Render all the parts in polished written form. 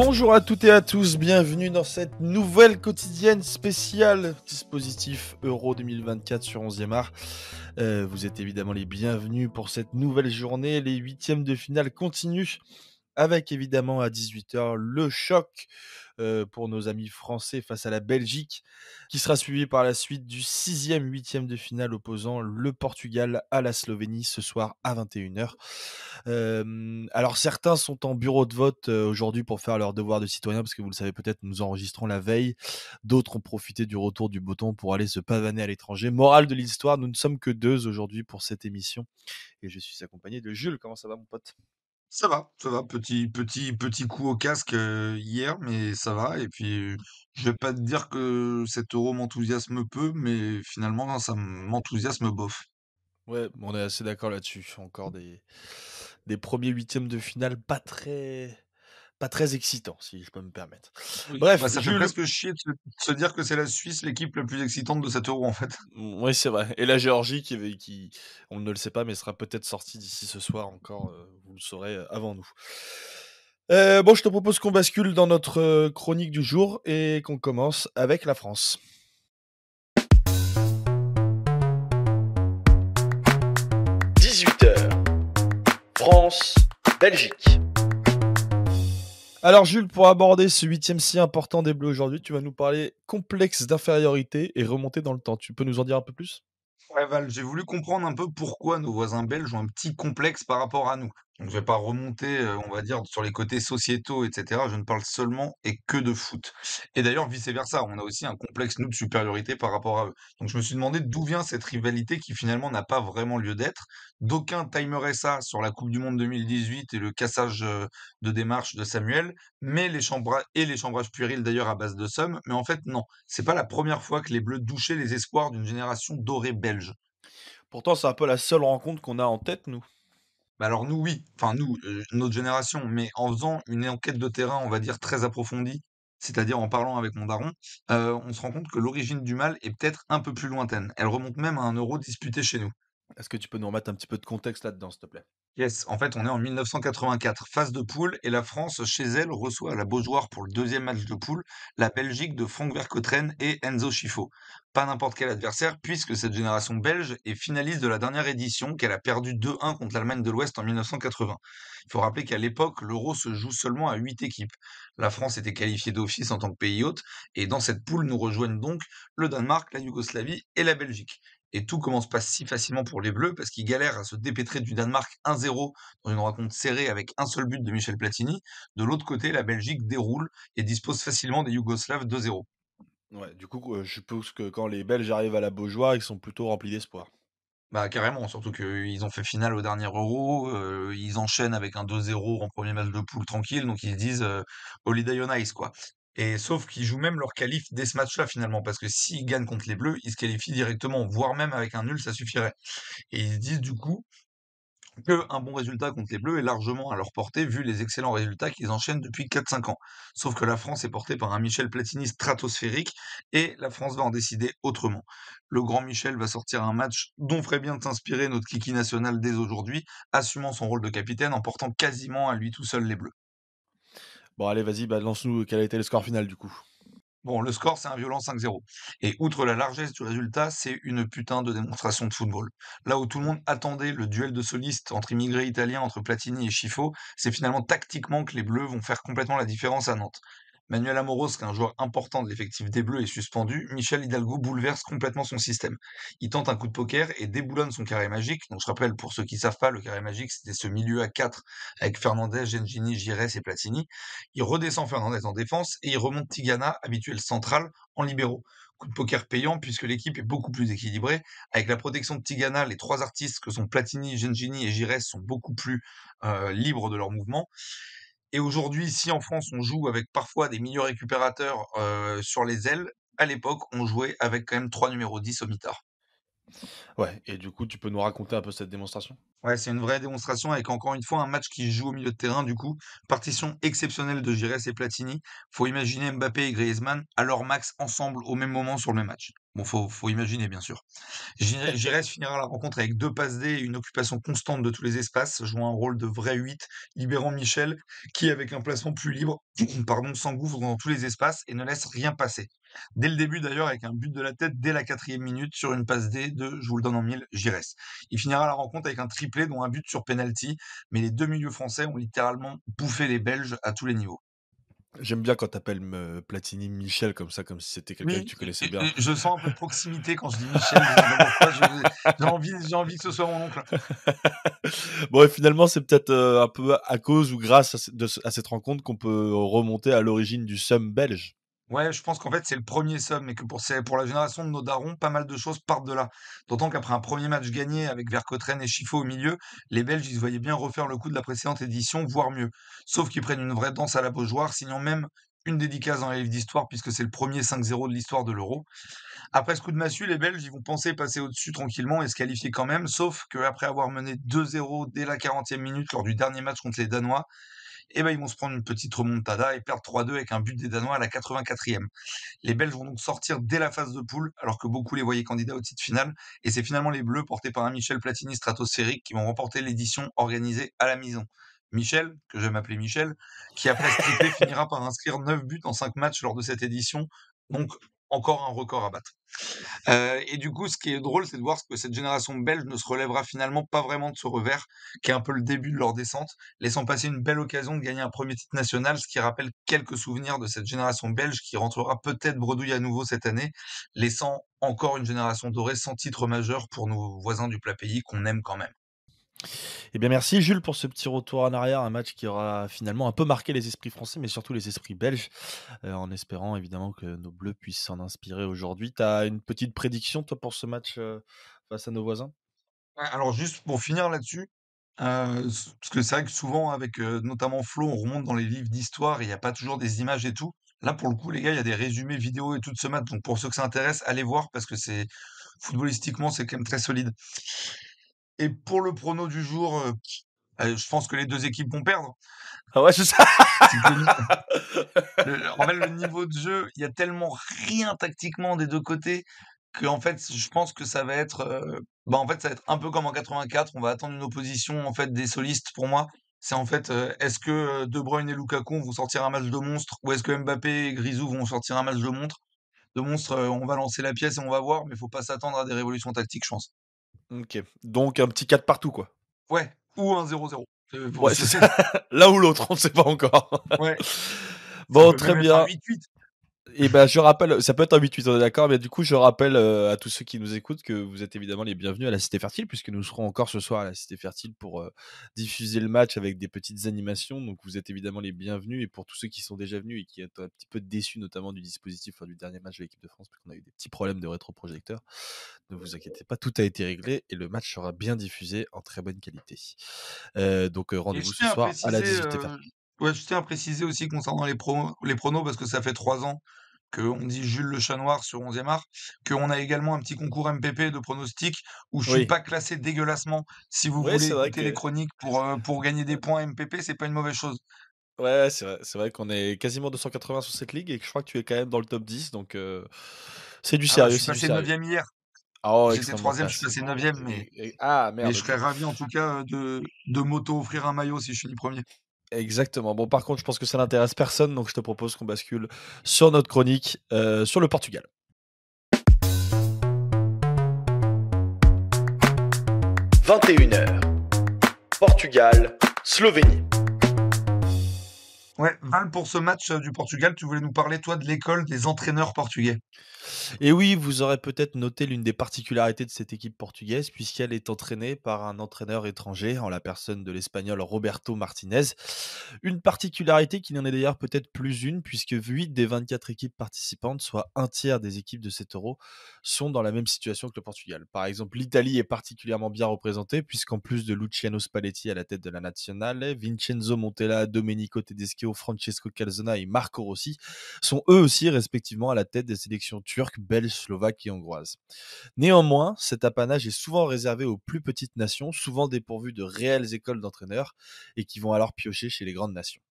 Bonjour à toutes et à tous, bienvenue dans cette nouvelle quotidienne spéciale dispositif Euro 2024 sur 11e art. Vous êtes évidemment les bienvenus pour cette nouvelle journée. Les huitièmes de finale continuent avec évidemment à 18h le choc pour nos amis français face à la Belgique, qui sera suivi par la suite du 6e huitième de finale opposant le Portugal à la Slovénie ce soir à 21h. Alors certains sont en bureau de vote aujourd'hui pour faire leur devoir de citoyen, parce que vous le savez peut-être, nous enregistrons la veille. D'autres ont profité du retour du beau temps pour aller se pavaner à l'étranger. Morale de l'histoire, nous ne sommes que deux aujourd'hui pour cette émission. Et je suis accompagné de Jules. Comment ça va, mon pote? Ça va, petit coup au casque, hier, mais ça va et puis, je vais pas te dire que cet Euro m'enthousiasme peu, mais finalement, ça m'enthousiasme bof. Ouais, on est assez d'accord là-dessus. Encore des premiers huitièmes de finale pas très excitants, si je peux me permettre. Oui. Bah, Bref, ça fait Jules. presque chier de se dire que c'est la Suisse l'équipe la plus excitante de cet Euro, en fait. Oui, c'est vrai. Et la Géorgie on ne le sait pas, mais sera peut-être sortie d'ici ce soir encore. Vous le saurez avant nous. Bon, je te propose qu'on bascule dans notre chronique du jour et qu'on commence avec la France. 18h, France, Belgique. Alors Jules, pour aborder ce huitième si important des Bleus aujourd'hui, tu vas nous parler complexe d'infériorité et remonter dans le temps. Tu peux nous en dire un peu plus? Ouais, Val, j'ai voulu comprendre un peu pourquoi nos voisins belges ont un petit complexe par rapport à nous. Donc, je vais pas remonter, on va dire, sur les côtés sociétaux, et cetera. Je ne parle seulement et que de foot. Et d'ailleurs, vice versa, on a aussi un complexe, nous, de supériorité par rapport à eux. Donc, je me suis demandé d'où vient cette rivalité qui finalement n'a pas vraiment lieu d'être. D'aucuns timeraient ça sur la Coupe du Monde 2018 et le cassage de démarche de Samuel, mais les chambrages puérils d'ailleurs à base de somme. Mais en fait, non, c'est pas la première fois que les Bleus douchaient les espoirs d'une génération dorée belge. Pourtant, c'est un peu la seule rencontre qu'on a en tête, nous. Bah, alors nous, oui, enfin nous, notre génération, mais en faisant une enquête de terrain, on va dire très approfondie, c'est-à-dire en parlant avec mon daron, on se rend compte que l'origine du mal est peut-être un peu plus lointaine. Elle remonte même à un Euro disputé chez nous. Est-ce que tu peux nous remettre un petit peu de contexte là-dedans, s'il te plaît? Yes, en fait, on est en 1984, phase de poule, et la France, chez elle, reçoit à la Beaujoire pour le deuxième match de poule la Belgique de Frank Vercoetteren et Enzo Schifo. Pas n'importe quel adversaire, puisque cette génération belge est finaliste de la dernière édition, qu'elle a perdu 2-1 contre l'Allemagne de l'Ouest en 1980. Il faut rappeler qu'à l'époque, l'Euro se joue seulement à 8 équipes. La France était qualifiée d'office en tant que pays hôte, et dans cette poule nous rejoignent donc le Danemark, la Yougoslavie et la Belgique. Et tout commence pas si facilement pour les Bleus parce qu'ils galèrent à se dépêtrer du Danemark 1-0 dans une rencontre serrée avec un seul but de Michel Platini. De l'autre côté, la Belgique déroule et dispose facilement des Yougoslaves 2-0. Ouais, du coup, je suppose que quand les Belges arrivent à la Beaujoire, ils sont plutôt remplis d'espoir. Bah carrément, surtout qu'ils ont fait finale au dernier Euro, ils enchaînent avec un 2-0 en premier match de poule tranquille, donc ils se disent Holiday on Ice quoi. Et sauf qu'ils jouent même leur qualif dès ce match-là finalement, parce que s'ils gagnent contre les Bleus, ils se qualifient directement, voire même avec un nul, ça suffirait. Et ils se disent du coup, qu'un bon résultat contre les Bleus est largement à leur portée, vu les excellents résultats qu'ils enchaînent depuis 4-5 ans. Sauf que la France est portée par un Michel Platini stratosphérique, et la France va en décider autrement. Le grand Michel va sortir un match dont ferait bien de s'inspirer notre kiki national dès aujourd'hui, assumant son rôle de capitaine en portant quasiment à lui tout seul les Bleus. Bon, allez, vas-y, lance-nous quel a été le score final, du coup. Bon, le score, c'est un violent 5-0. Et outre la largesse du résultat, c'est une putain de démonstration de football. Là où tout le monde attendait le duel de solistes entre immigrés italiens, entre Platini et Schifo, c'est finalement tactiquement que les Bleus vont faire complètement la différence à Nantes. Manuel Amoros, qui est un joueur important de l'effectif des Bleus, est suspendu. Michel Hidalgo bouleverse complètement son système. Il tente un coup de poker et déboulonne son carré magique. Donc je rappelle, pour ceux qui savent pas, le carré magique, c'était ce milieu à 4 avec Fernandez, Gengini, Giresse et Platini. Il redescend Fernandez en défense et il remonte Tigana, habituel central, en libéraux. Coup de poker payant puisque l'équipe est beaucoup plus équilibrée. Avec la protection de Tigana, les trois artistes que sont Platini, Gengini et Giresse sont beaucoup plus libres de leur mouvement. Et aujourd'hui, ici en France, on joue avec parfois des milieux récupérateurs sur les ailes. À l'époque, on jouait avec quand même trois numéros 10 au mitard. Ouais, et du coup, tu peux nous raconter un peu cette démonstration? Ouais, c'est une vraie démonstration avec encore une fois un match qui se joue au milieu de terrain du coup. Partition exceptionnelle de Giresse et Platini. Faut imaginer Mbappé et Griezmann à leur max ensemble au même moment sur le même match. Bon, faut imaginer, bien sûr. Giresse finira la rencontre avec 2 passes D et une occupation constante de tous les espaces, jouant un rôle de vrai 8, libérant Michel, qui, avec un placement plus libre, pardon, s'engouffre dans tous les espaces et ne laisse rien passer. Dès le début, d'ailleurs, avec un but de la tête dès la 4e minute sur une passe D de, je vous le donne en mille, Giresse. Il finira la rencontre avec un triplé, dont un but sur penalty, mais les 2 milieux français ont littéralement bouffé les Belges à tous les niveaux. J'aime bien quand tu appelles Platini Michel comme ça, comme si c'était quelqu'un que Oui, tu connaissais bien. je sens un peu de proximité quand je dis Michel, je sais pas pourquoi, je j'ai envie que ce soit mon oncle. Bon et finalement, c'est peut-être, un peu à cause ou grâce à cette rencontre qu'on peut remonter à l'origine du seum belge. Ouais, je pense qu'en fait, c'est le premier somme et que pour la génération de nos darons, pas mal de choses partent de là. D'autant qu'après un premier match gagné avec Vercotrene et Chifo au milieu, les Belges, ils se voyaient bien refaire le coup de la précédente édition, voire mieux. Sauf qu'ils prennent une vraie danse à la Beaujoire, signant même une dédicace dans les livres d'histoire puisque c'est le premier 5-0 de l'histoire de l'Euro. Après ce coup de massue, les Belges, ils vont penser passer au-dessus tranquillement et se qualifier quand même, sauf qu'après avoir mené 2-0 dès la 40e minute lors du dernier match contre les Danois, eh ben, ils vont se prendre une petite remontada et perdre 3-2 avec un but des Danois à la 84e. Les Belges vont donc sortir dès la phase de poule, alors que beaucoup les voyaient candidats au titre final, et c'est finalement les Bleus, portés par un Michel Platini stratosphérique, qui vont remporter l'édition organisée à la maison. Michel, que j'aime appeler Michel, qui après ce triplé finira par inscrire 9 buts en 5 matchs lors de cette édition, donc encore un record à battre. Et du coup, ce qui est drôle, c'est de voir que cette génération belge ne se relèvera finalement pas vraiment de ce revers, qui est un peu le début de leur descente, laissant passer une belle occasion de gagner un premier titre national, ce qui rappelle quelques souvenirs de cette génération belge qui rentrera peut-être bredouille à nouveau cette année, laissant encore une génération dorée sans titre majeur pour nos voisins du plat pays qu'on aime quand même. Eh bien, merci Jules pour ce petit retour en arrière, un match qui aura finalement un peu marqué les esprits français, mais surtout les esprits belges, en espérant évidemment que nos bleus puissent s'en inspirer aujourd'hui. Tu as une petite prédiction toi pour ce match, face à nos voisins? Ouais, alors juste pour finir là-dessus, parce que c'est vrai que souvent avec, notamment Flo, on remonte dans les livres d'histoire et il y a pas toujours des images et tout. Là, pour le coup, les gars, il y a des résumés vidéo et tout de ce match, donc pour ceux que ça intéresse, allez voir parce que c'est footballistiquement, c'est quand même très solide. Et pour le prono du jour, je pense que les 2 équipes vont perdre. Ah ouais, c'est ça! C'est que en fait, le niveau de jeu, il y a tellement rien tactiquement des 2 côtés qu'en fait, je pense que ça va être, bah, en fait, ça va être un peu comme en 84. On va attendre une opposition, en fait, des solistes pour moi. C'est en fait, est-ce que, De Bruyne et Lukaku vont sortir un match de monstre ou est-ce que Mbappé et Grisou vont sortir un match de monstre, on va lancer la pièce et on va voir, mais il faut pas s'attendre à des révolutions tactiques, je pense. OK, donc un petit 4 partout, quoi? Ouais, ou un 0-0. Bon, Ouais, c'est ça. L'un ou l'autre, on ne sait pas encore. ouais, ça Bon, peut très même être un bien. 8-8. Et ben, je rappelle, ça peut être un 8-8, on est d'accord, mais du coup, je rappelle, à tous ceux qui nous écoutent que vous êtes évidemment les bienvenus à la Cité Fertile, puisque nous serons encore ce soir à la Cité Fertile pour, diffuser le match avec des petites animations. Donc vous êtes évidemment les bienvenus et pour tous ceux qui sont déjà venus et qui étaient un petit peu déçus, notamment du dispositif, du dernier match de l'équipe de France, parce qu'on a eu des petits problèmes de rétroprojecteurs, ne vous inquiétez pas, tout a été réglé et le match sera bien diffusé en très bonne qualité. Donc Et rendez-vous je ce tiens à soir à la préciser, 18 Fertile. ouais, je tiens à préciser aussi concernant les pronos parce que ça fait 3 ans qu'on dit Jules le chat noir sur 11e art, qu'on a également un petit concours MPP de pronostics où je suis Oui. pas classé dégueulassement. Si vous Oui, voulez c'est vrai écouter les que chroniques pour gagner des points MPP, c'est pas une mauvaise chose. ouais, c'est vrai qu'on est quasiment 280 sur cette ligue et que je crois que tu es quand même dans le top 10 donc c'est du Ah bah, je sérieux, suis c'est du passé sérieux. 9e hier. Ah oh, J'étais extrêmement 3e, je suis classe. passé 9e, Ah mais merde, je OK. serais ravi en tout cas, de m'auto-offrir un maillot si je finis 1er. Exactement. Bon, par contre, je pense que ça n'intéresse personne, donc je te propose qu'on bascule sur notre chronique, sur le Portugal. 21 heures, Portugal, Slovénie. Ouais, Val, pour ce match, du Portugal, tu voulais nous parler toi de l'école des entraîneurs portugais? Et oui, vous aurez peut-être noté l'une des particularités de cette équipe portugaise, puisqu'elle est entraînée par un entraîneur étranger, en la personne de l'Espagnol Roberto Martinez. Une particularité qui n'en est d'ailleurs peut-être plus une, puisque 8 des 24 équipes participantes, soit un tiers des équipes de cet euro, sont dans la même situation que le Portugal. Par exemple, l'Italie est particulièrement bien représentée, puisqu'en plus de Luciano Spalletti à la tête de la Nazionale, Vincenzo Montella, Domenico Tedesco, Francesco Calzona et Marco Rossi sont eux aussi respectivement à la tête des sélections turques, belges, slovaques et hongroises. Néanmoins, cet apanage est souvent réservé aux plus petites nations, souvent dépourvues de réelles écoles d'entraîneurs et qui vont alors piocher chez les grandes nations.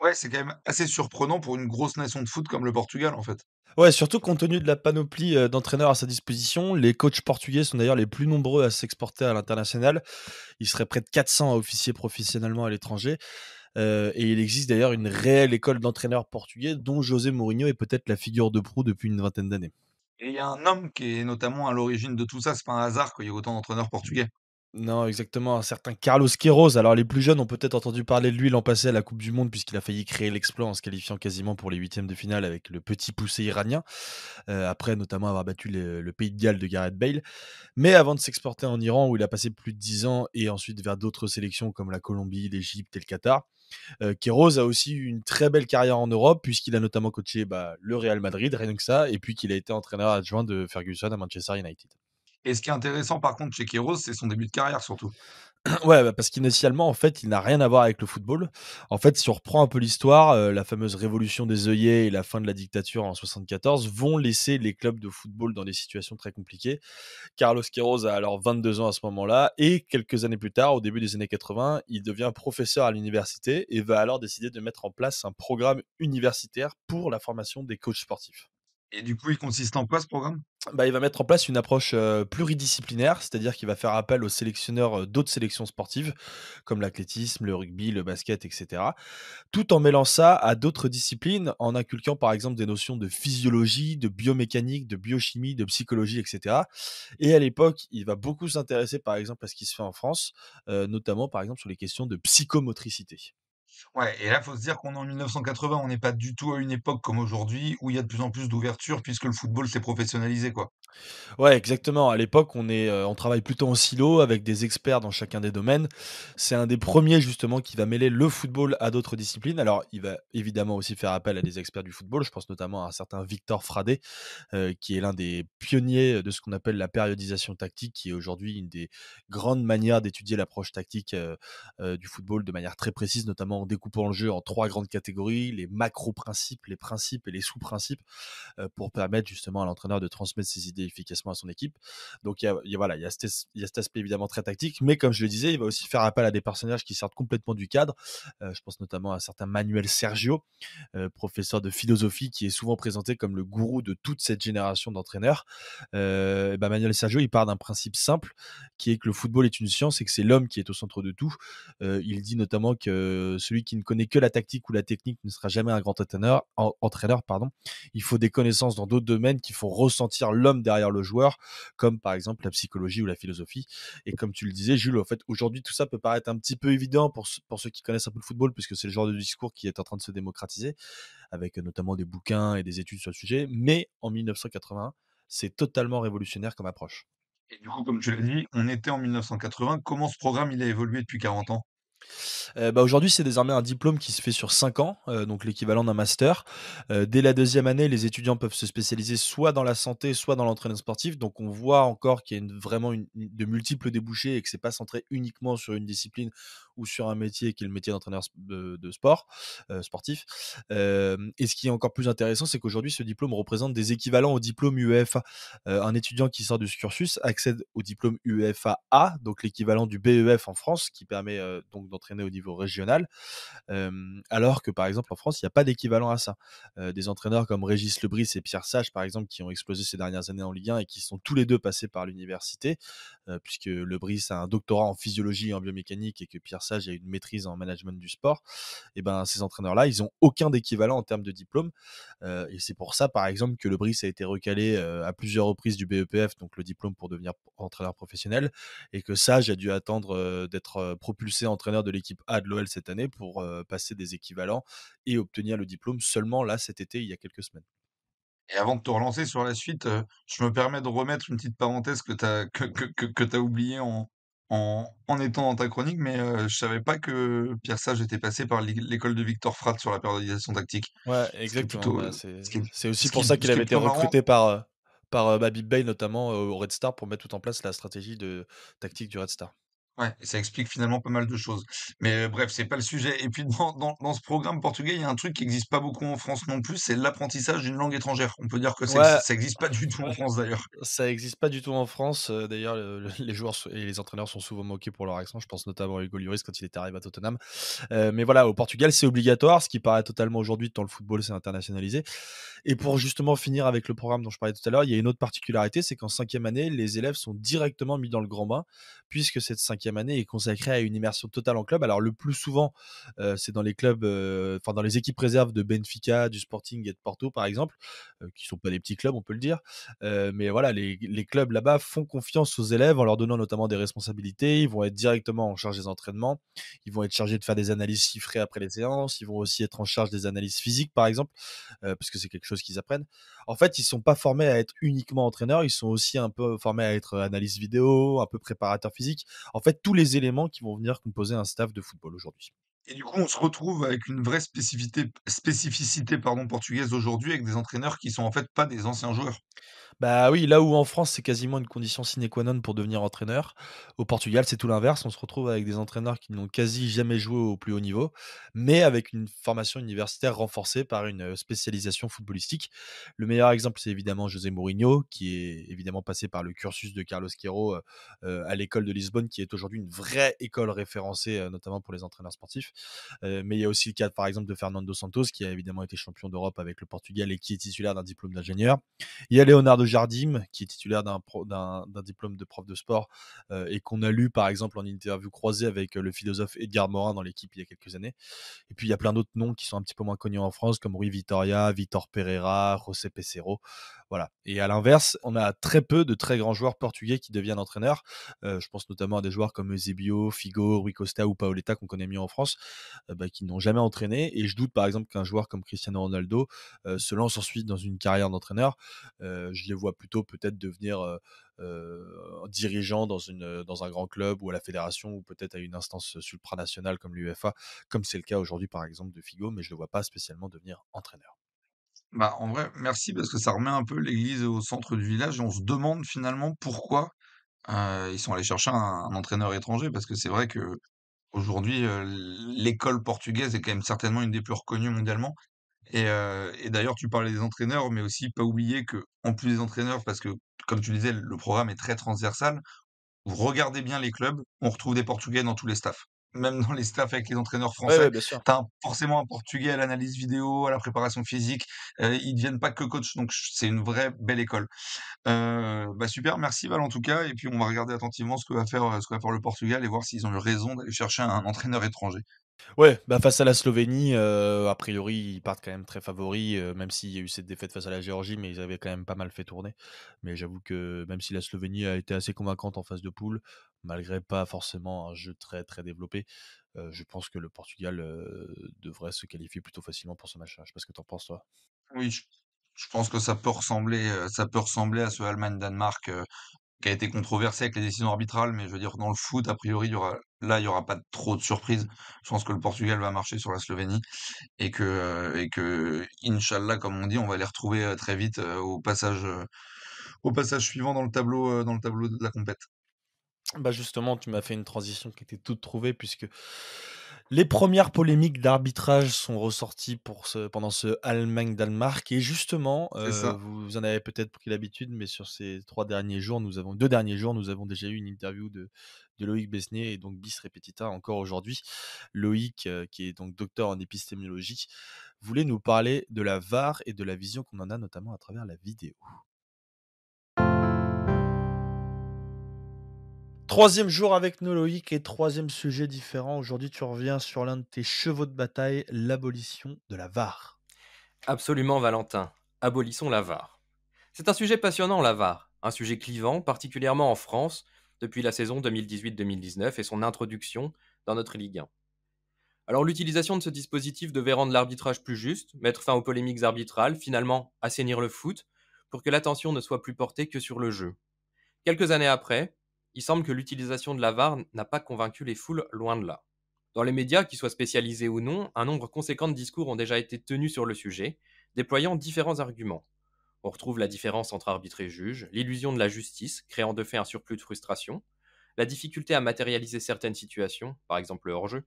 Ouais, c'est quand même assez surprenant pour une grosse nation de foot comme le Portugal, en fait. Ouais, surtout compte tenu de la panoplie, d'entraîneurs à sa disposition. Les coachs portugais sont d'ailleurs les plus nombreux à s'exporter à l'international. Il serait près de 400 à officier professionnellement à l'étranger, et il existe d'ailleurs une réelle école d'entraîneurs portugais dont José Mourinho est peut-être la figure de proue depuis une vingtaine d'années. Et il y a un homme qui est notamment à l'origine de tout ça, c'est pas un hasard qu'il y ait autant d'entraîneurs portugais. Non, exactement, un certain Carlos Queiroz. Alors les plus jeunes ont peut-être entendu parler de lui l'an passé à la Coupe du monde puisqu'il a failli créer l'exploit en se qualifiant quasiment pour les huitièmes de finale avec le petit poussé iranien, après notamment avoir battu le Pays de Galles de Gareth Bale. Mais avant de s'exporter en Iran où il a passé plus de 10 ans et ensuite vers d'autres sélections comme la Colombie, l'Égypte et le Qatar, Queiroz a aussi eu une très belle carrière en Europe puisqu'il a notamment coaché le Real Madrid, rien que ça, et puis qu'il a été entraîneur adjoint de Ferguson à Manchester United. Et ce qui est intéressant par contre chez Queiroz, c'est son début de carrière surtout. Ouais, parce qu'initialement, en fait, il n'a rien à voir avec le football. En fait, si on reprend un peu l'histoire, la fameuse révolution des œillets et la fin de la dictature en 74 vont laisser les clubs de football dans des situations très compliquées. Carlos Queiroz a alors 22 ans à ce moment-là et quelques années plus tard, au début des années 80, il devient professeur à l'université et va alors décider de mettre en place un programme universitaire pour la formation des coachs sportifs. Et du coup, il consiste en quoi ce programme? Il va mettre en place une approche, pluridisciplinaire, c'est-à-dire qu'il va faire appel aux sélectionneurs, d'autres sélections sportives, comme l'athlétisme, le rugby, le basket et cetera, tout en mêlant ça à d'autres disciplines, en inculquant par exemple des notions de physiologie, de biomécanique, de biochimie, de psychologie et cetera, et à l'époque, il va beaucoup s'intéresser par exemple à ce qui se fait en France, notamment par exemple sur les questions de psychomotricité. Ouais, et là, faut se dire qu'on est en 1980, on n'est pas du tout à une époque comme aujourd'hui où il y a de plus en plus d'ouverture puisque le football s'est professionnalisé, quoi. Ouais, exactement. À l'époque, on travaille plutôt en silo avec des experts dans chacun des domaines. C'est un des premiers justement qui va mêler le football à d'autres disciplines. Alors, il va évidemment aussi faire appel à des experts du football. Je pense notamment à un certain Victor Fradé, qui est l'un des pionniers de ce qu'on appelle la périodisation tactique, qui est aujourd'hui une des grandes manières d'étudier l'approche tactique, du football de manière très précise, notamment en découpant le jeu en 3 grandes catégories: les macro-principes, les principes et les sous-principes, pour permettre justement à l'entraîneur de transmettre ses idées efficacement à son équipe. Donc voilà, il y a cet aspect évidemment très tactique, mais comme je le disais, il va aussi faire appel à des personnages qui sortent complètement du cadre. Je pense notamment à un certain Manuel Sergio, professeur de philosophie, qui est souvent présenté comme le gourou de toute cette génération d'entraîneurs. Manuel Sergio, il part d'un principe simple, qui est que le football est une science et que c'est l'homme qui est au centre de tout. Il dit notamment que celui qui ne connaît que la tactique ou la technique ne sera jamais un grand entraîneur, pardon. Il faut des connaissances dans d'autres domaines qui font ressentir l'homme derrière le joueur, comme par exemple la psychologie ou la philosophie. Et comme tu le disais, Jules, en fait, aujourd'hui, tout ça peut paraître un petit peu évident pour ceux qui connaissent un peu le football, puisque c'est le genre de discours qui est en train de se démocratiser, avec notamment des bouquins et des études sur le sujet. Mais en 1981, c'est totalement révolutionnaire comme approche. Et du coup, comme tu l'as dit, on était en 1980. Comment ce programme, il a évolué depuis 40 ans? Aujourd'hui, c'est désormais un diplôme qui se fait sur 5 ans, donc l'équivalent d'un master. Dès la deuxième année, les étudiants peuvent se spécialiser soit dans la santé, soit dans l'entraînement sportif. Donc on voit encore qu'il y a vraiment de multiples débouchés et que c'est pas centré uniquement sur une discipline ou sur un métier qui est le métier d'entraîneur de sport, sportif. Et ce qui est encore plus intéressant, c'est qu'aujourd'hui, ce diplôme représente des équivalents au diplôme UEFA. Un étudiant qui sort de ce cursus accède au diplôme UEFA A, donc l'équivalent du BEF en France, qui permet donc d'entraîner au niveau régional. Alors que par exemple en France, il n'y a pas d'équivalent à ça. Des entraîneurs comme Régis Lebris et Pierre Sage, par exemple, qui ont explosé ces dernières années en Ligue 1 et qui sont tous les deux passés par l'université, puisque Lebris a un doctorat en physiologie et en biomécanique et que Pierre Sage a une maîtrise en management du sport. Et ben ces entraîneurs-là, ils ont aucun d'équivalent en termes de diplôme. Et c'est pour ça, par exemple, que Lebris a été recalé à plusieurs reprises du BEPF, donc le diplôme pour devenir entraîneur professionnel, et que Sage a dû attendre d'être propulsé entraîneur de l'équipe A de l'OL cette année pour passer des équivalents et obtenir le diplôme seulement là cet été, il y a quelques semaines. Et avant de te relancer sur la suite, je me permets de remettre une petite parenthèse que tu as que tu oubliée en étant dans ta chronique, mais je savais pas que Pierre Sage était passé par l'école de Victor Fratt sur la périodisation tactique. Ouais, Ce qui est exactement. plutôt, C'est ce qui est c'est aussi ce qui pour ça est qu'il ce qui avait est été plutôt marrant. recruté par Babip Bey notamment au Red Star pour mettre tout en place la stratégie de tactique du Red Star. Ouais, et ça explique finalement pas mal de choses. Mais bref, c'est pas le sujet. Et puis dans ce programme portugais, il y a un truc qui existe pas beaucoup en France non plus, c'est l'apprentissage d'une langue étrangère. On peut dire que Ouais, ça existe pas du tout en France d'ailleurs. ça existe pas du tout en France, d'ailleurs, les joueurs et les entraîneurs sont souvent moqués pour leur accent. Je pense notamment à Hugo Lloris quand il était arrivé à Tottenham. Mais voilà, au Portugal, c'est obligatoire, ce qui paraît totalement aujourd'hui tant le football s'est internationalisé. Et pour justement finir avec le programme dont je parlais tout à l'heure, il y a une autre particularité, c'est qu'en cinquième année, les élèves sont directement mis dans le grand bain, puisque cette cinquième année est consacrée à une immersion totale en club. Alors le plus souvent, c'est dans les clubs, enfin dans les équipes réserves de Benfica, du Sporting et de Porto, par exemple, qui sont pas des petits clubs, on peut le dire. Mais voilà, les clubs là-bas font confiance aux élèves en leur donnant notamment des responsabilités. Ils vont être directement en charge des entraînements. Ils vont être chargés de faire des analyses chiffrées après les séances. Ils vont aussi être en charge des analyses physiques, par exemple, parce que c'est quelque chose qu'ils apprennent. En fait, ils sont pas formés à être uniquement entraîneurs. Ils sont aussi un peu formés à être analyse vidéo, un peu préparateur physique. En fait, tous les éléments qui vont venir composer un staff de football aujourd'hui. Et du coup, on se retrouve avec une vraie spécificité pardon, portugaise aujourd'hui avec des entraîneurs qui sont en fait pas des anciens joueurs. Bah oui, là où en France, c'est quasiment une condition sine qua non pour devenir entraîneur, au Portugal, c'est tout l'inverse. On se retrouve avec des entraîneurs qui n'ont quasi jamais joué au plus haut niveau, mais avec une formation universitaire renforcée par une spécialisation footballistique. Le meilleur exemple, c'est évidemment José Mourinho, qui est évidemment passé par le cursus de Carlos Queiroz à l'école de Lisbonne, qui est aujourd'hui une vraie école référencée, notamment pour les entraîneurs sportifs. Mais il y a aussi le cas, par exemple, de Fernando Santos, qui a évidemment été champion d'Europe avec le Portugal et qui est titulaire d'un diplôme d'ingénieur. Il y a Leonardo Jardim, qui est titulaire d'un diplôme de prof de sport et qu'on a lu par exemple en interview croisée avec le philosophe Edgar Morin dans l'équipe il y a quelques années. Et puis il y a plein d'autres noms qui sont un petit peu moins connus en France, comme Rui Vitoria, Vitor Pereira, José Pesero. Voilà. Et à l'inverse, on a très peu de très grands joueurs portugais qui deviennent entraîneurs. Je pense notamment à des joueurs comme Eusebio, Figo, Rui Costa ou Paoletta qu'on connaît mieux en France, qui n'ont jamais entraîné. Et je doute par exemple qu'un joueur comme Cristiano Ronaldo se lance ensuite dans une carrière d'entraîneur. Je les vois plutôt peut-être devenir dirigeant dans un grand club ou à la fédération ou peut-être à une instance supranationale comme l'UEFA, comme c'est le cas aujourd'hui par exemple de Figo, mais je ne le vois pas spécialement devenir entraîneur. Bah, en vrai, merci parce que ça remet un peu l'église au centre du village et on se demande finalement pourquoi, ils sont allés chercher un entraîneur étranger parce que c'est vrai qu'aujourd'hui, l'école portugaise est quand même certainement une des plus reconnues mondialement et d'ailleurs tu parlais des entraîneurs, mais aussi pas oublier que en plus des entraîneurs parce que comme tu disais, le programme est très transversal. Vous regardez bien les clubs, on retrouve des Portugais dans tous les staffs. Même dans les staffs avec les entraîneurs Ouais, français, ouais, bien sûr. tu as forcément un Portugais à l'analyse vidéo, à la préparation physique, ils deviennent pas que coach, donc c'est une vraie belle école. Bah, super, merci Val en tout cas et puis on va regarder attentivement ce que va faire le Portugal et voir s'ils ont eu raison d'aller chercher un entraîneur étranger. Ouais, bah face à la Slovénie, a priori, ils partent quand même très favoris, même s'il y a eu cette défaite face à la Géorgie, mais ils avaient quand même pas mal fait tourner. Mais j'avoue que même si la Slovénie a été assez convaincante en phase de poule, malgré pas forcément un jeu très, très développé, je pense que le Portugal, devrait se qualifier plutôt facilement pour ce match-là. Je sais pas ce que tu en penses toi? Oui, je pense que ça peut ressembler à ce Allemagne-Danemark, qui a été controversé avec les décisions arbitrales, mais je veux dire dans le foot, a priori, il y aura pas trop de surprises. Je pense que le Portugal va marcher sur la Slovénie et que Inch'Allah, comme on dit, on va les retrouver, très vite, au passage suivant dans le tableau de la compète. Bah, justement, tu m'as fait une transition qui était toute trouvée puisque les premières polémiques d'arbitrage sont ressorties pendant ce Allemagne-Danemark et justement, C'est ça. vous en avez peut-être pris l'habitude, mais sur ces 3 derniers jours, 2 derniers jours, nous avons déjà eu une interview de Loïc Besnier et donc bis repetita encore aujourd'hui. Loïc, qui est donc docteur en épistémologie, voulait nous parler de la VAR et de la vision qu'on en a notamment à travers la vidéo. Troisième jour avec nous Loïc et troisième sujet différent. Aujourd'hui, tu reviens sur l'un de tes chevaux de bataille, l'abolition de la VAR. Absolument, Valentin. Abolissons la VAR. C'est un sujet passionnant, la VAR. Un sujet clivant, particulièrement en France, depuis la saison 2018-2019 et son introduction dans notre Ligue 1. Alors, l'utilisation de ce dispositif devait rendre l'arbitrage plus juste, mettre fin aux polémiques arbitrales, finalement assainir le foot, pour que l'attention ne soit plus portée que sur le jeu. Quelques années après, il semble que l'utilisation de la VAR n'a pas convaincu les foules, loin de là. Dans les médias, qu'ils soient spécialisés ou non, un nombre conséquent de discours ont déjà été tenus sur le sujet, déployant différents arguments. On retrouve la différence entre arbitre et juge, l'illusion de la justice, créant de fait un surplus de frustration, la difficulté à matérialiser certaines situations, par exemple le hors-jeu.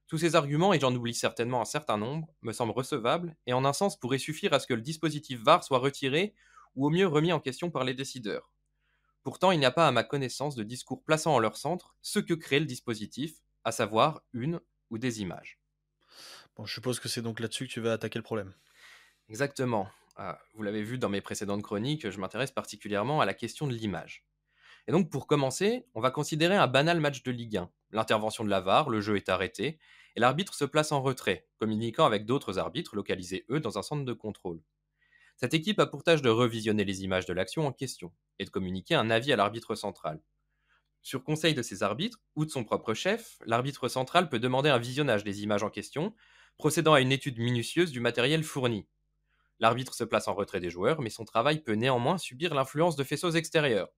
Tous ces arguments, et j'en oublie certainement un certain nombre, me semblent recevables et en un sens pourraient suffire à ce que le dispositif VAR soit retiré ou au mieux remis en question par les décideurs. Pourtant, il n'y a pas à ma connaissance de discours plaçant en leur centre ce que crée le dispositif, à savoir une ou des images. Bon, je suppose que c'est donc là-dessus que tu vas attaquer le problème. Exactement. Vous l'avez vu dans mes précédentes chroniques, je m'intéresse particulièrement à la question de l'image. Et donc pour commencer, on va considérer un banal match de Ligue 1. L'intervention de la VAR, le jeu est arrêté, et l'arbitre se place en retrait, communiquant avec d'autres arbitres localisés eux dans un centre de contrôle. Cette équipe a pour tâche de revisionner les images de l'action en question, et de communiquer un avis à l'arbitre central. Sur conseil de ses arbitres, ou de son propre chef, l'arbitre central peut demander un visionnage des images en question, procédant à une étude minutieuse du matériel fourni. L'arbitre se place en retrait des joueurs, mais son travail peut néanmoins subir l'influence de faisceaux extérieurs.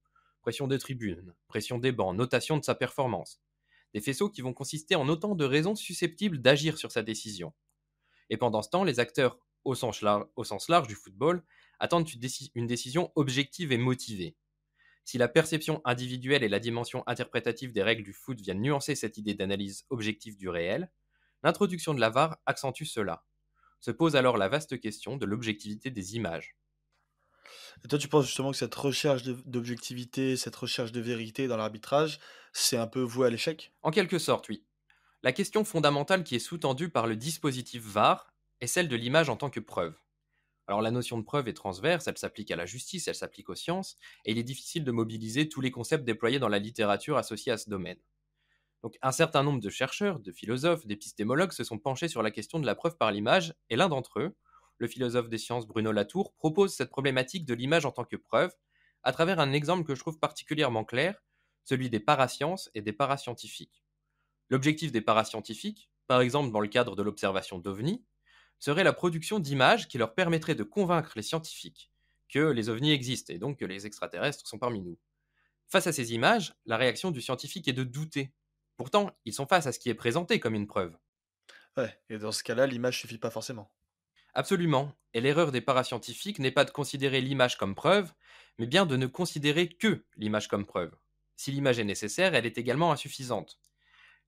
Pression des tribunes, pression des bancs, notation de sa performance. Des faisceaux qui vont consister en autant de raisons susceptibles d'agir sur sa décision. Et pendant ce temps, les acteurs, au sens large du football, attendent une décision objective et motivée. Si la perception individuelle et la dimension interprétative des règles du foot viennent nuancer cette idée d'analyse objective du réel, l'introduction de la VAR accentue cela. Se pose alors la vaste question de l'objectivité des images. Et toi, tu penses justement que cette recherche d'objectivité, cette recherche de vérité dans l'arbitrage, c'est un peu voué à l'échec? En quelque sorte, oui. La question fondamentale qui est sous-tendue par le dispositif VAR est celle de l'image en tant que preuve. Alors la notion de preuve est transverse, elle s'applique à la justice, elle s'applique aux sciences, et il est difficile de mobiliser tous les concepts déployés dans la littérature associée à ce domaine. Donc un certain nombre de chercheurs, de philosophes, d'épistémologues se sont penchés sur la question de la preuve par l'image, et l'un d'entre eux, le philosophe des sciences Bruno Latour, propose cette problématique de l'image en tant que preuve, à travers un exemple que je trouve particulièrement clair, celui des parasciences et des parascientifiques. L'objectif des parascientifiques, par exemple dans le cadre de l'observation d'OVNI, serait la production d'images qui leur permettraient de convaincre les scientifiques que les ovnis existent et donc que les extraterrestres sont parmi nous. Face à ces images, la réaction du scientifique est de douter. Pourtant, ils sont face à ce qui est présenté comme une preuve. Ouais, et dans ce cas-là, l'image suffit pas forcément. Absolument, et l'erreur des parascientifiques n'est pas de considérer l'image comme preuve, mais bien de ne considérer que l'image comme preuve. Si l'image est nécessaire, elle est également insuffisante.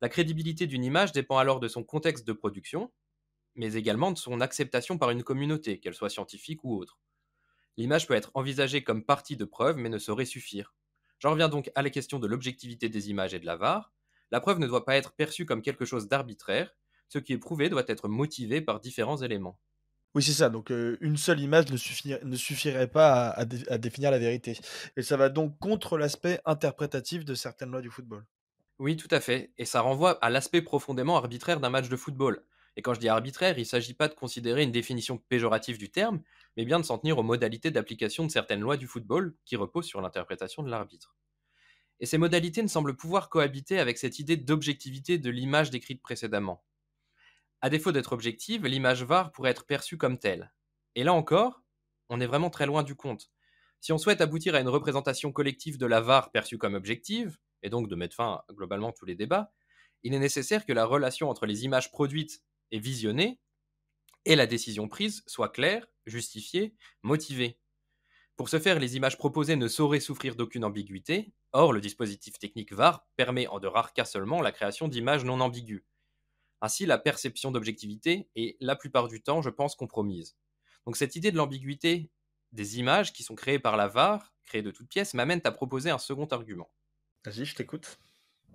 La crédibilité d'une image dépend alors de son contexte de production, mais également de son acceptation par une communauté, qu'elle soit scientifique ou autre. L'image peut être envisagée comme partie de preuve, mais ne saurait suffire. J'en reviens donc à la question de l'objectivité des images et de la VAR. La preuve ne doit pas être perçue comme quelque chose d'arbitraire, ce qui est prouvé doit être motivé par différents éléments. Oui, c'est ça, donc une seule image ne suffirait pas à définir la vérité et ça va donc contre l'aspect interprétatif de certaines lois du football. Oui, tout à fait, et ça renvoie à l'aspect profondément arbitraire d'un match de football. Et quand je dis arbitraire, il ne s'agit pas de considérer une définition péjorative du terme, mais bien de s'en tenir aux modalités d'application de certaines lois du football qui reposent sur l'interprétation de l'arbitre. Et ces modalités ne semblent pouvoir cohabiter avec cette idée d'objectivité de l'image décrite précédemment. À défaut d'être objective, l'image VAR pourrait être perçue comme telle. Et là encore, on est vraiment très loin du compte. Si on souhaite aboutir à une représentation collective de la VAR perçue comme objective, et donc de mettre fin à globalement tous les débats, il est nécessaire que la relation entre les images produites et visionnées et la décision prise soit claire, justifiée, motivée. Pour ce faire, les images proposées ne sauraient souffrir d'aucune ambiguïté. Or, le dispositif technique VAR permet en de rares cas seulement la création d'images non ambiguës. Ainsi, la perception d'objectivité est la plupart du temps, je pense, compromise. Donc cette idée de l'ambiguïté des images qui sont créées par la VAR, créées de toutes pièces, m'amène à proposer un second argument. Vas-y, je t'écoute.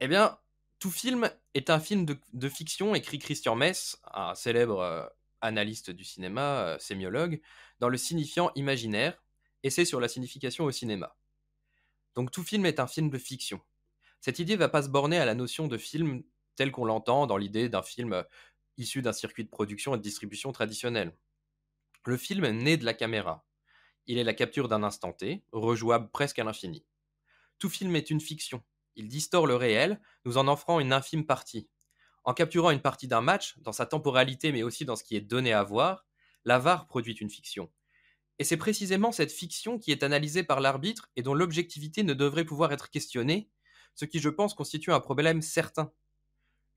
Eh bien, tout film est un film de fiction, écrit Christian Mess, un célèbre analyste du cinéma, sémiologue, dans Le signifiant imaginaire, essai sur la signification au cinéma. Donc tout film est un film de fiction. Cette idée ne va pas se borner à la notion de film tel qu'on l'entend dans l'idée d'un film issu d'un circuit de production et de distribution traditionnel. Le film naît de la caméra. Il est la capture d'un instant T, rejouable presque à l'infini. Tout film est une fiction. Il distord le réel, nous en offrant une infime partie. En capturant une partie d'un match, dans sa temporalité mais aussi dans ce qui est donné à voir, la VAR produit une fiction. Et c'est précisément cette fiction qui est analysée par l'arbitre et dont l'objectivité ne devrait pouvoir être questionnée, ce qui je pense constitue un problème certain.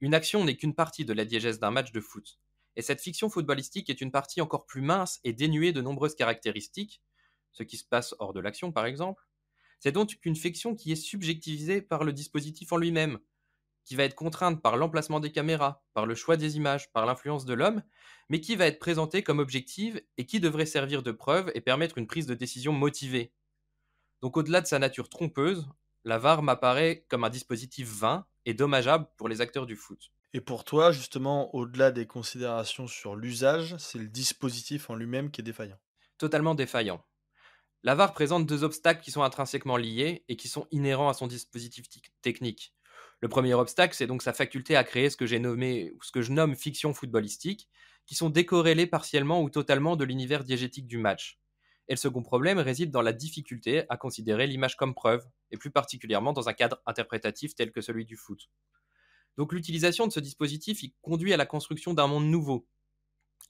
Une action n'est qu'une partie de la diégèse d'un match de foot. Et cette fiction footballistique est une partie encore plus mince et dénuée de nombreuses caractéristiques, ce qui se passe hors de l'action par exemple. C'est donc une fiction qui est subjectivisée par le dispositif en lui-même, qui va être contrainte par l'emplacement des caméras, par le choix des images, par l'influence de l'homme, mais qui va être présentée comme objective et qui devrait servir de preuve et permettre une prise de décision motivée. Donc au-delà de sa nature trompeuse, la VAR m'apparaît comme un dispositif vain et dommageable pour les acteurs du foot. Et pour toi, justement, au-delà des considérations sur l'usage, c'est le dispositif en lui-même qui est défaillant. Totalement défaillant. La VAR présente deux obstacles qui sont intrinsèquement liés et qui sont inhérents à son dispositif technique. Le premier obstacle, c'est donc sa faculté à créer ce que je nomme fiction footballistique, qui sont décorrélées partiellement ou totalement de l'univers diégétique du match. Et le second problème réside dans la difficulté à considérer l'image comme preuve, et plus particulièrement dans un cadre interprétatif tel que celui du foot. Donc l'utilisation de ce dispositif il conduit à la construction d'un monde nouveau,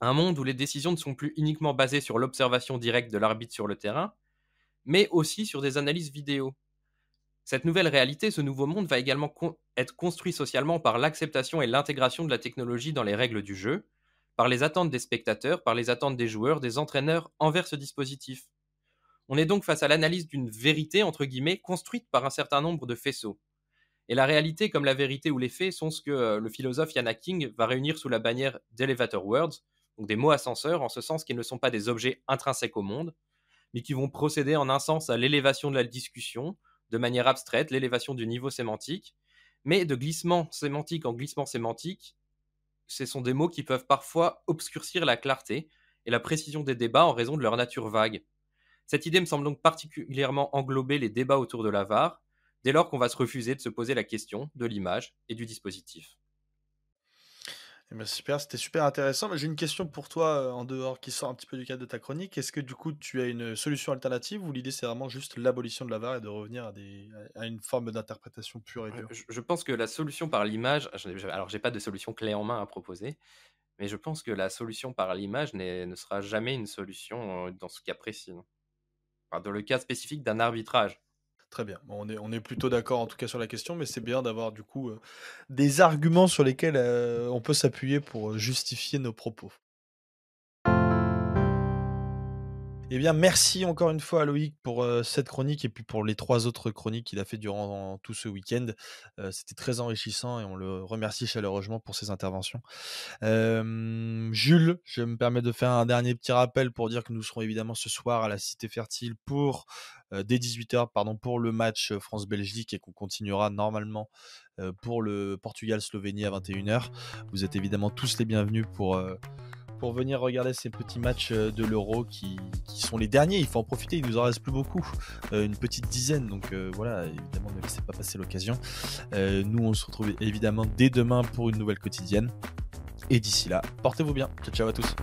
un monde où les décisions ne sont plus uniquement basées sur l'observation directe de l'arbitre sur le terrain, mais aussi sur des analyses vidéo. Cette nouvelle réalité, ce nouveau monde va également être construit socialement par l'acceptation et l'intégration de la technologie dans les règles du jeu, par les attentes des spectateurs, par les attentes des joueurs, des entraîneurs envers ce dispositif. On est donc face à l'analyse d'une vérité, entre guillemets, construite par un certain nombre de faisceaux. Et la réalité, comme la vérité ou les faits, sont ce que le philosophe Ian Hacking va réunir sous la bannière d'elevator words, donc des mots ascenseurs, en ce sens qu'ils ne sont pas des objets intrinsèques au monde, mais qui vont procéder en un sens à l'élévation de la discussion, de manière abstraite, l'élévation du niveau sémantique, mais de glissement sémantique en glissement sémantique, ce sont des mots qui peuvent parfois obscurcir la clarté et la précision des débats en raison de leur nature vague. Cette idée me semble donc particulièrement englober les débats autour de la VAR, dès lors qu'on va se refuser de se poser la question de l'image et du dispositif. Eh ben, super, c'était super intéressant. Mais j'ai une question pour toi en dehors qui sort un petit peu du cadre de ta chronique. Est-ce que du coup tu as une solution alternative ou l'idée c'est vraiment juste l'abolition de la VAR et de revenir à une forme d'interprétation pure et dure? Je pense que la solution par l'image, alors j'ai pas de solution clé en main à proposer, mais je pense que la solution par l'image ne sera jamais une solution dans ce cas précis, non. Enfin, dans le cas spécifique d'un arbitrage. Très bien. Bon, on est plutôt d'accord en tout cas sur la question, mais c'est bien d'avoir du coup des arguments sur lesquels on peut s'appuyer pour justifier nos propos. Eh bien, merci encore une fois à Loïc pour cette chronique et puis pour les 3 autres chroniques qu'il a fait durant tout ce week-end. C'était très enrichissant et on le remercie chaleureusement pour ses interventions. Jules, je me permets de faire un dernier petit rappel pour dire que nous serons évidemment ce soir à la Cité Fertile pour dès 18h pour le match France-Belgique et qu'on continuera normalement pour le Portugal-Slovénie à 21h. Vous êtes évidemment tous les bienvenus pour venir regarder ces petits matchs de l'Euro qui sont les derniers. Il faut en profiter, il nous en reste plus beaucoup, une petite dizaine. Donc voilà, évidemment, ne laissez pas passer l'occasion. Nous, on se retrouve évidemment dès demain pour une nouvelle quotidienne. Et d'ici là, portez-vous bien. Ciao, ciao à tous.